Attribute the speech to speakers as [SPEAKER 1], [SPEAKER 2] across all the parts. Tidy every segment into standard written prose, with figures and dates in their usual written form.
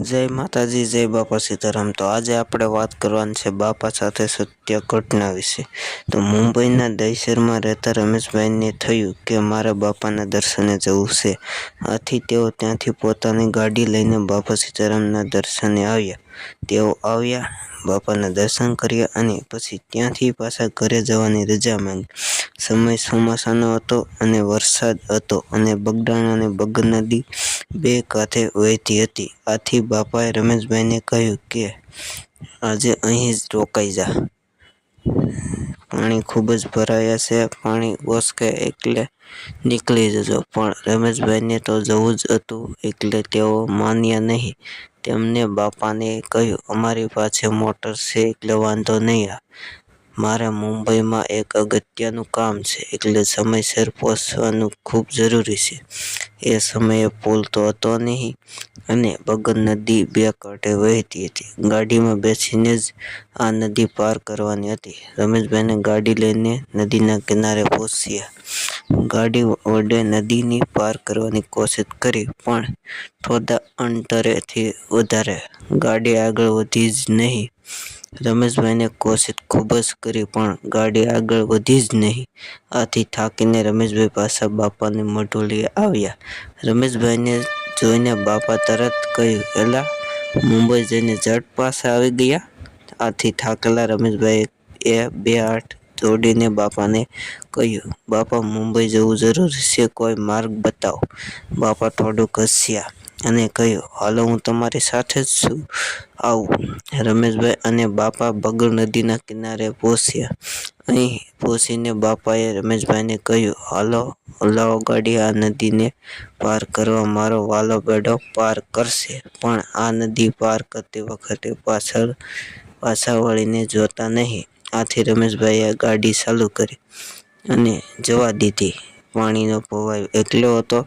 [SPEAKER 1] જય માતાજી, જય બાપા સીતારામ। તો આજે આપણે વાત કરવાની છે બાપા સાથે સત્ય ઘટના વિશે। તો મુંબઈના દહીસરમાં રહેતા રમેશભાઈને થયું કે મારા બાપાના દર્શને જવું છે। આથી તેઓ ત્યાંથી પોતાની ગાડી લઈને બાપા સીતારામના દર્શને આવ્યા। તેઓ આવ્યા, બાપાના દર્શન કર્યા અને પછી ત્યાંથી પાછા ઘરે જવાની રજા માંગી। સમય ચોમાસાનો હતો અને વરસાદ હતો અને બગદાણા અને બગર નદી બે કાંઠે વહેતી હતી। આથી બાપાએ રમેશભાઈને કહ્યું કે આજે અહીં જ રોકાઈ જા, પાણી ખૂબ જ ભરાયા છે, પાણી ઓસકે એટલે નીકળી જજો। પણ રમેશભાઈને તો જવું જ હતું એટલે તેઓ માન્યા નહીં। તેમને બાપાને કહ્યું, અમારી પાસે મોટર છે એટલે વાંધો નહીં, મારે મુંબઈમાં એક અગત્યનું કામ છે એટલે સમયસર પહોંચવાનું ખૂબ જરૂરી છે। એ સમયે પુલ તો હતો નહીં અને બગર નદી બે કાંઠે વહેતી હતી। ગાડીમાં બેસીને જ આ નદી પાર કરવાની હતી। રમેશભાઈને ગાડી લઈને નદીના કિનારે પહોંચ્યા। ગાડી વડે નદીની પાર કરવાની કોશિશ કરી પણ થોડા અંતરેથી વધારે ગાડી આગળ વધી જ નહીં। રમેશભાઈને કોશિશ ખૂબ જ કરી પણ ગાડી આગળ વધી જ નહીં। આથી થાકીને રમેશભાઈ પાછા બાપાની મઢોલીએ આવ્યા। રમેશભાઈને જોઈને બાપા તરત કહ્યું, એલા મુંબઈ જઈને ઝટ પાછા આવી ગયા? આથી થાકેલા રમેશભાઈએ બે હાથ જોડીને બાપાને કહ્યું, બાપા મુંબઈ જવું જરૂરી છે, કોઈ માર્ગ બતાવો। બાપા થોડુંક હસ્યા અને કહ્યું, હાલો હું તમારી સાથે જ છું, આવું। રમેશભાઈ અને બાપા બગર નદીના કિનારે પહોંચ્યા। અહીં પહોંચીને બાપાએ રમેશભાઈને કહ્યું, હાલો હલાવો ગાડી, આ નદીને પાર કરવા મારો વાલો બેડો પાર કરશે, પણ આ નદી પાર કરતી વખતે પાછા વળીને જોતા નહીં। આથી રમેશભાઈએ ગાડી ચાલુ કરી અને જવા દીધી। પાણીનો પ્રવાહ એટલો હતો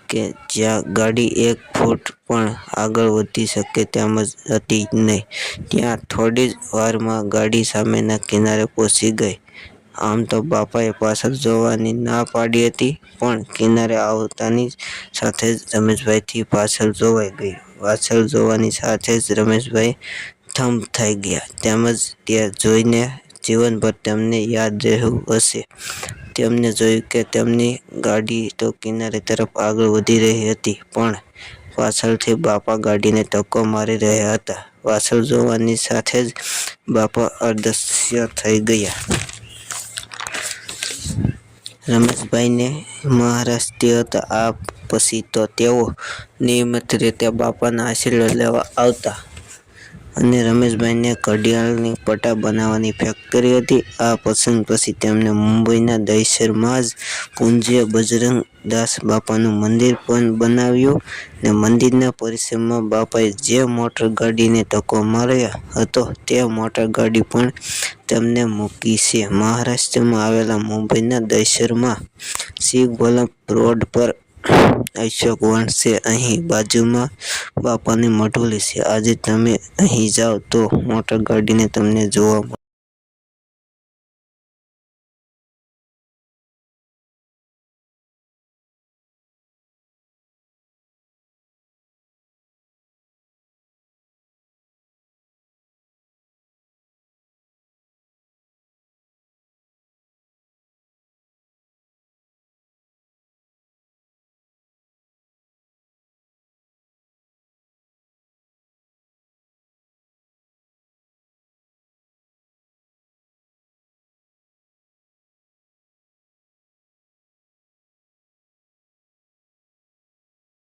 [SPEAKER 1] કે જ્યાં ગાડી એક ફૂટ પણ આગળ વધી શકે તેમ જ હતી નહીં। ત્યાં થોડી જ વારમાં ગાડી સામેના કિનારે પહોંચી ગઈ। આમ તો બાપાએ પાછળ જોવાની ના પાડી હતી, પણ કિનારે આવતાની સાથે જ રમેશભાઈથી પાછળ જોવાઈ ગયું। પાછળ જોવાની સાથે જ રમેશભાઈ થંભ થઈ ગયા। તેમજ તે જોઈને જીવનભર તેમને યાદ રહ્યું હશે। તેમને જોયું કે તેમની ગાડી તો કિનારે તરફ આગળ વધી રહી હતી, પણ પાછળથી બાપા ગાડીને ધક્કો મારી રહ્યા હતા। પાછળ જોવાની સાથે જ બાપા અદૃશ્ય થઈ ગયા। રમેશભાઈને મહારાષ્ટ્રીય હતા। આ પછી તો તેઓ નિયમિત રીતે બાપાના આશીર્વાદ લેવા આવતા અને રમેશભાઈને ઘડિયાળની પટ્ટા બનાવવાની ફેક્ટરી હતી। આ પ્રસંગ પછી તેમણે મુંબઈના દહીસરમાં જ પૂજ્ય બજરંગ દાસ બાપાનું મંદિર પણ બનાવ્યું ને મંદિરના પરિસરમાં બાપાએ જે મોટર ગાડીને ધક્કો માર્યો હતો તે મોટર ગાડી પણ તેમને મૂકી છે। મહારાષ્ટ્રમાં આવેલા મુંબઈના દહીસરમાં શિવવલ્લભ રોડ પર અશોક વન છે। અહીં બાજુમાં બાપાની મઢોલી છે। આજે તમે અહીં જાઓ તો મોટર ગાડીને તમને જોવા મળે।